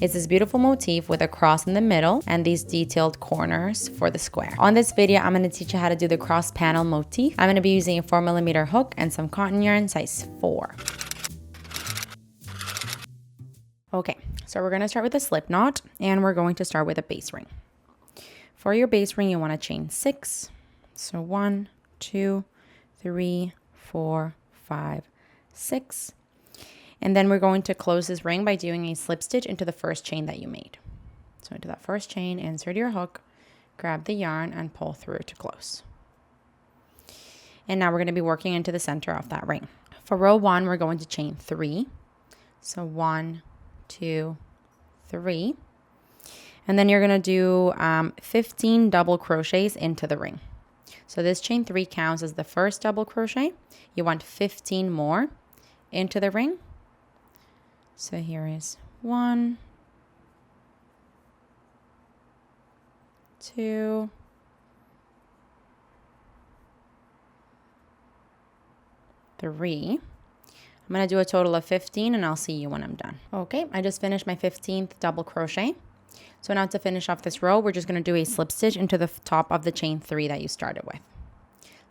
It's this beautiful motif with a cross in the middle and these detailed corners for the square. On this video, I'm going to teach you how to do the cross panel motif. I'm going to be using a 4mm hook and some cotton yarn size 4. Okay, so we're going to start with a slip knot, and we're going to start with a base ring. For your base ring, you want to chain 6. So 1, 2, 3, 4, 5, 6. And then we're going to close this ring by doing a slip stitch into the first chain that you made. So into that first chain, insert your hook, grab the yarn, and pull through to close. And now we're going to be working into the center of that ring. For row 1, we're going to chain 3. So 1, 2, 3. And then you're going to do 15 double crochets into the ring. So this chain 3 counts as the first double crochet. You want 15 more into the ring. So here is 1, 2, 3. I'm going to do a total of 15 and I'll see you when I'm done. Okay, I just finished my 15th double crochet. So now to finish off this row, we're just going to do a slip stitch into the top of the chain 3 that you started with.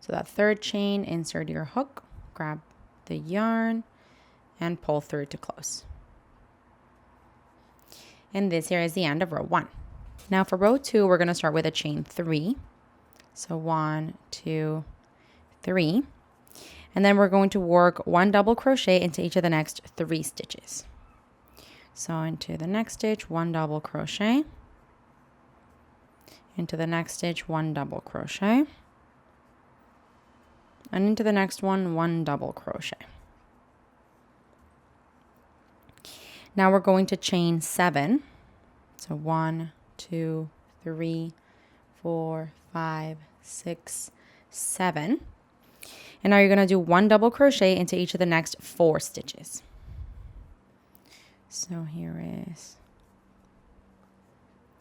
So that third chain, insert your hook, grab the yarn, and pull through to close. And this here is the end of row 1. Now for row 2, we're going to start with a chain 3. So 1, 2, 3. And then we're going to work 1 double crochet into each of the next 3 stitches. So into the next stitch, 1 double crochet. Into the next stitch, 1 double crochet. And into the next one, 1 double crochet. Now we're going to chain 7. So 1, 2, 3, 4, 5, 6, 7. And now you're going to do 1 double crochet into each of the next 4 stitches. So here is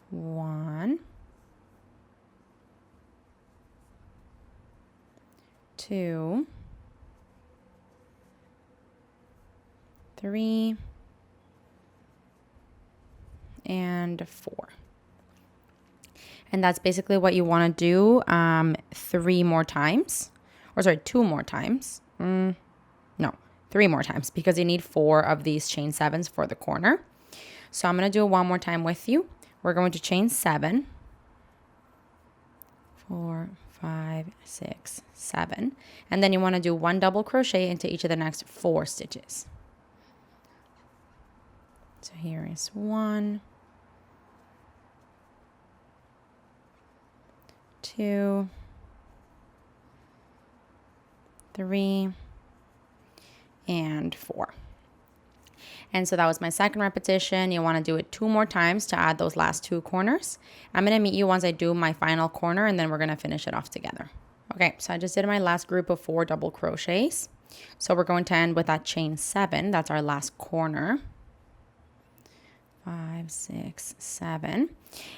1, 2, 3, and 4. And that's basically what you want to do 3 more times. Or sorry, 2 more times. No, 3 more times, because you need 4 of these chain 7s for the corner. So I'm going to do it one more time with you. We're going to chain 7. 4, 5, 6, 7. And then you want to do 1 double crochet into each of the next 4 stitches. So here is 1, 2, 3, and 4. And so that was my second repetition. You want to do it 2 more times to add those last 2 corners. I'm going to meet you once I do my final corner, and then we're going to finish it off together. Okay, so I just did my last group of 4 double crochets. So we're going to end with that chain 7. That's our last corner. 5, 6, 7.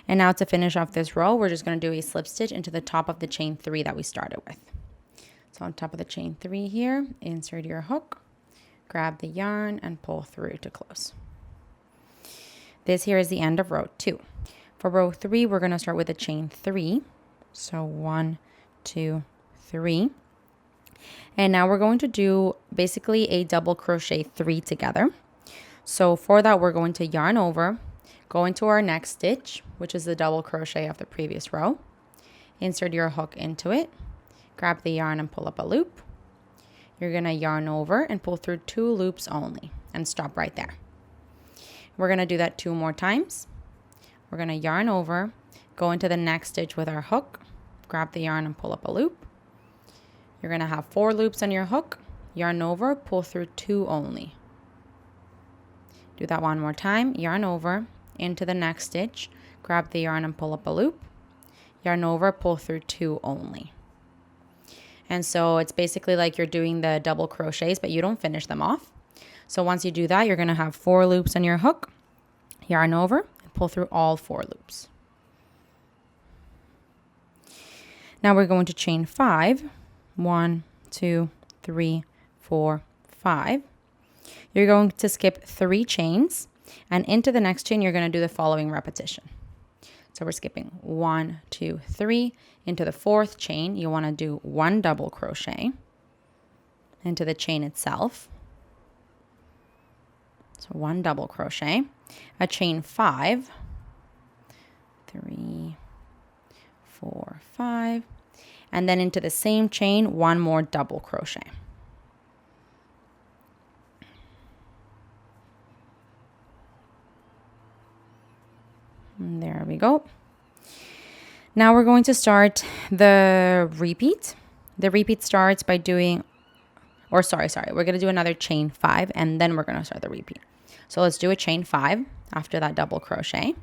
And now to finish off this row, we're just going to do a slip stitch into the top of the chain 3 that we started with. So on top of the chain 3 here, insert your hook, grab the yarn, and pull through to close. This here is the end of row 2. For row 3, we're going to start with a chain 3. So 1, 2, 3. And now we're going to do basically a double crochet 3 together. So for that, we're going to yarn over, go into our next stitch, which is the double crochet of the previous row. Insert your hook into it, grab the yarn and pull up a loop. You're going to yarn over and pull through 2 loops only and stop right there. We're going to do that 2 more times. We're going to yarn over, go into the next stitch with our hook, grab the yarn and pull up a loop. You're going to have 4 loops on your hook, yarn over, pull through 2 only. Do that 1 more time, yarn over, into the next stitch, grab the yarn and pull up a loop, yarn over, pull through 2 only. And so it's basically like you're doing the double crochets, but you don't finish them off. So once you do that, you're going to have 4 loops on your hook, yarn over, and pull through all 4 loops. Now we're going to chain 5. 1, 2, 3, 4, 5. You're going to skip 3 chains, And into the next chain, you're going to do the following repetition. So we're skipping 1, 2, 3. Into the fourth chain, you want to do 1 double crochet into the chain itself. So 1 double crochet, a chain 5, 3, 4, 5, and then into the same chain, 1 more double crochet. And there we go. Now we're going to start the repeat. The repeat starts by doing, we're going to do another chain 5 and then we're going to start the repeat. So let's do a chain 5 after that double crochet.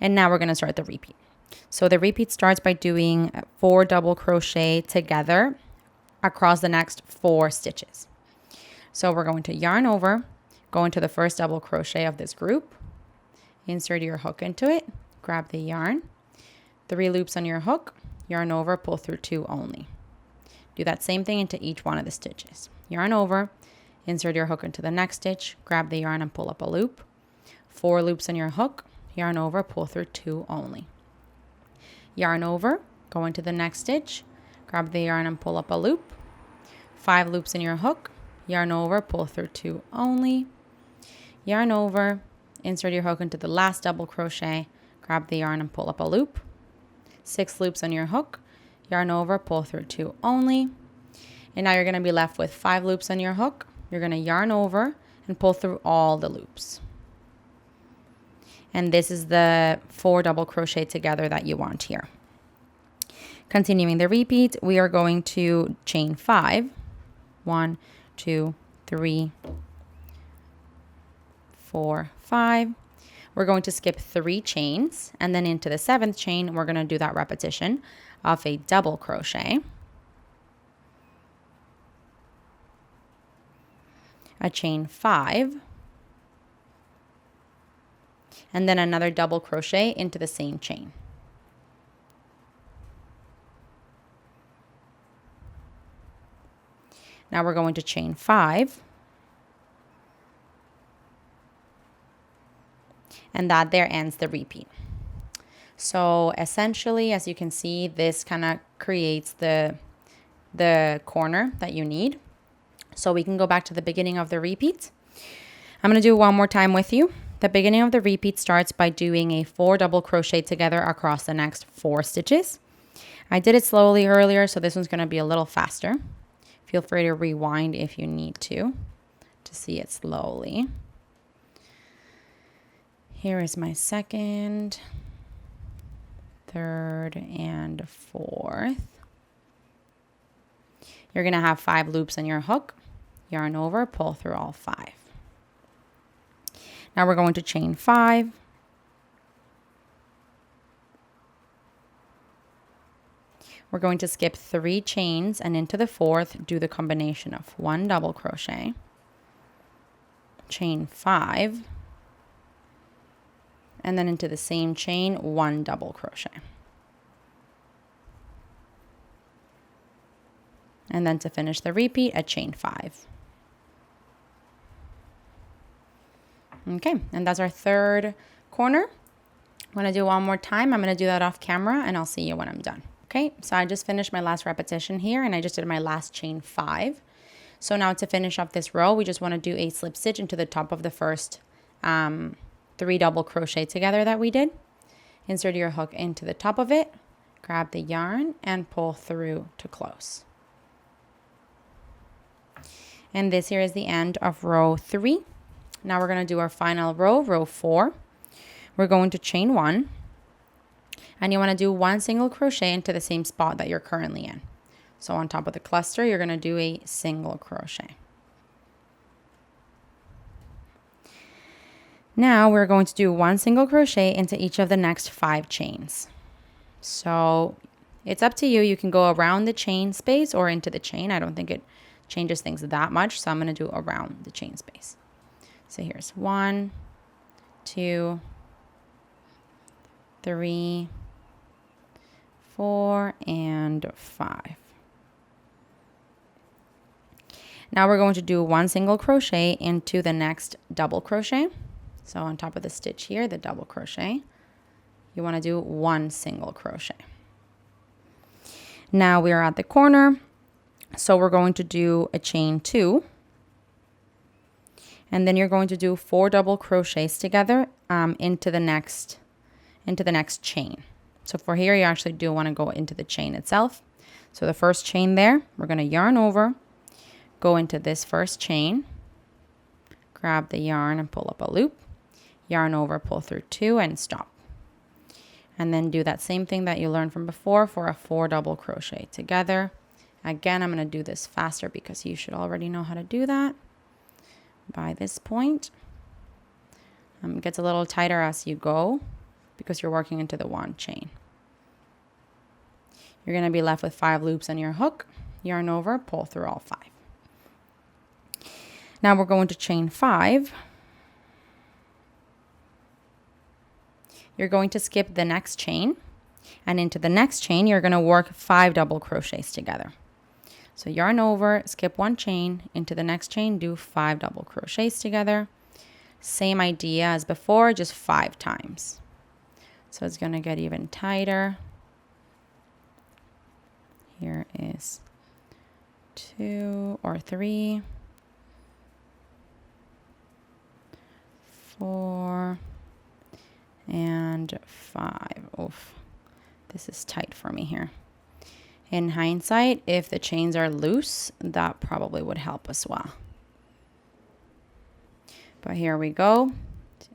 And now we're going to start the repeat. So the repeat starts by doing 4 double crochet together across the next 4 stitches. So we're going to yarn over, go into the first double crochet of this group, insert your hook into it, grab the yarn, 3 loops on your hook, yarn over, pull through 2 only. Do that same thing into each one of the stitches. Yarn over, insert your hook into the next stitch, grab the yarn and pull up a loop, 4 loops on your hook, yarn over, pull through 2 only. Yarn over, go into the next stitch, grab the yarn and pull up a loop, 5 loops in your hook, yarn over, pull through 2 only. Yarn over, insert your hook into the last double crochet, grab the yarn and pull up a loop, 6 loops on your hook, yarn over, pull through 2 only. And now you're going to be left with 5 loops on your hook. You're going to yarn over and pull through all the loops. And this is the 4 double crochet together that you want here. Continuing the repeat, we are going to chain 5. 1, 2, 3, 4, 5. We're going to skip 3 chains, and then into the 7th chain, we're going to do that repetition of a double crochet, a chain 5, and then another double crochet into the same chain. Now we're going to chain 5, and that there ends the repeat. So essentially, as you can see, this kind of creates the corner that you need. So we can go back to the beginning of the repeat. I'm going to do it one more time with you. The beginning of the repeat starts by doing a 4 double crochet together across the next 4 stitches. I did it slowly earlier, so this one's going to be a little faster. Feel free to rewind if you need to see it slowly. Here is my 2nd, 3rd, and 4th. You're going to have 5 loops on your hook, yarn over, pull through all 5. Now we're going to chain 5. We're going to skip 3 chains, and into the 4th, do the combination of 1 double crochet, chain 5, and then into the same chain, 1 double crochet. And then to finish the repeat, a chain 5. Okay, and that's our 3rd corner. I'm going to do one more time. I'm going to do that off camera, and I'll see you when I'm done. Okay, so I just finished my last repetition here, and I just did my last chain 5. So now to finish off this row, we just want to do a slip stitch into the top of the first 3 double crochet together that we did. Insert your hook into the top of it, grab the yarn, and pull through to close. And this here is the end of row 3. Now we're going to do our final row, row 4. We're going to chain 1, and you want to do 1 single crochet into the same spot that you're currently in. So on top of the cluster, you're going to do a single crochet. Now we're going to do 1 single crochet into each of the next 5 chains. So it's up to you. You can go around the chain space or into the chain. I don't think it changes things that much, so I'm going to do around the chain space. So here's 1, 2, 3, 4, and 5. Now we're going to do 1 single crochet into the next double crochet. So on top of the stitch here, the double crochet, you want to do 1 single crochet. Now we are at the corner, so we're going to do a chain 2. And then you're going to do 4 double crochets together into the next chain. So for here, you actually do want to go into the chain itself. So the first chain there, we're going to yarn over, go into this first chain, grab the yarn and pull up a loop, yarn over, pull through 2 and stop. And then do that same thing that you learned from before for a 4 double crochet together. Again, I'm going to do this faster because you should already know how to do that by this point. It gets a little tighter as you go because you're working into the 1 chain. You're going to be left with 5 loops on your hook, yarn over, pull through all 5. Now we're going to chain 5. You're going to skip the next chain, and into the next chain, you're going to work 5 double crochets together. So yarn over, skip 1 chain, into the next chain, do 5 double crochets together. Same idea as before, just 5 times. So it's going to get even tighter. Here is 2 or 3, 4, and 5. Oof, this is tight for me here. In hindsight, if the chains are loose, that probably would help as well. But here we go.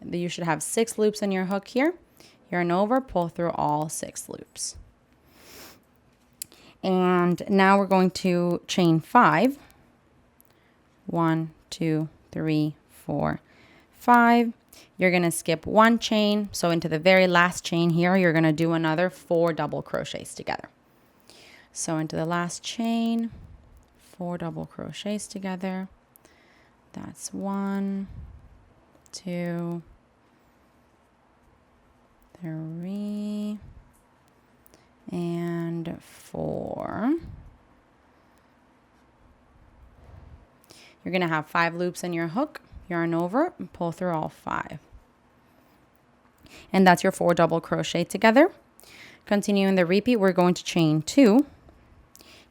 You should have 6 loops on your hook here. Yarn over, pull through all 6 loops. And now we're going to chain 5. 1, 2, 3, 4, 5. You're going to skip 1 chain. So into the very last chain here, you're going to do another 4 double crochets together. So into the last chain, 4 double crochets together. That's 1, 2, 3, and 4. You're going to have 5 loops in your hook, yarn over, and pull through all 5. And that's your 4 double crochet together. Continuing the repeat, we're going to chain 2.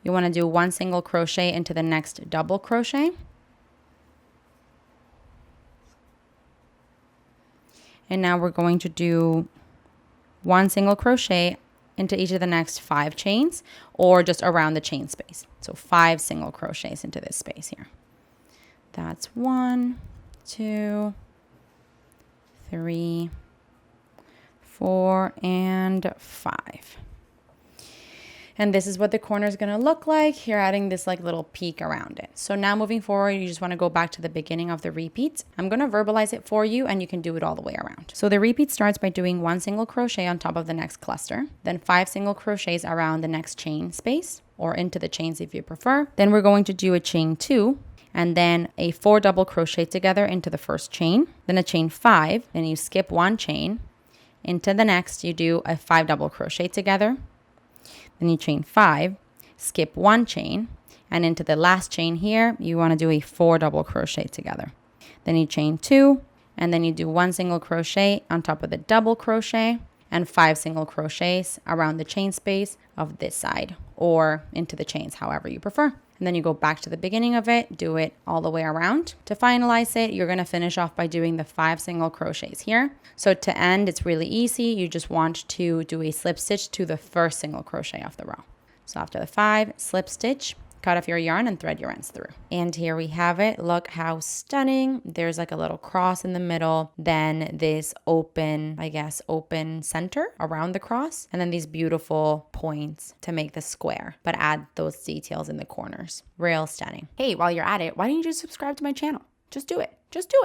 You want to do 1 single crochet into the next double crochet. And now we're going to do 1 single crochet into each of the next 5 chains, or just around the chain space. So 5 single crochets into this space here. That's 1, 2, 3, 4, and 5. And this is what the corner is going to look like. You're adding this like little peak around it. So now moving forward, you just want to go back to the beginning of the repeat. I'm going to verbalize it for you and you can do it all the way around. So the repeat starts by doing 1 single crochet on top of the next cluster, then 5 single crochets around the next chain space or into the chains if you prefer. Then we're going to do a chain 2 and then a 4 double crochet together into the first chain, then a chain 5, then you skip 1 chain. Into the next, you do a 5 double crochet together. Then you chain 5, skip 1 chain, and into the last chain here, you want to do a 4 double crochet together. Then you chain 2, and then you do 1 single crochet on top of the double crochet, and 5 single crochets around the chain space of this side, or into the chains, however you prefer. And then you go back to the beginning of it, do it all the way around. To finalize it, you're going to finish off by doing the 5 single crochets here. So to end, it's really easy. You just want to do a slip stitch to the first single crochet of the row. So after the 5, slip stitch, cut off your yarn and thread your ends through. And here we have it. Look how stunning. There's like a little cross in the middle, then this open, I guess, open center around the cross, and then these beautiful points to make the square, but add those details in the corners. Real stunning. Hey, while you're at it, why don't you just subscribe to my channel? Just do it. Just do it.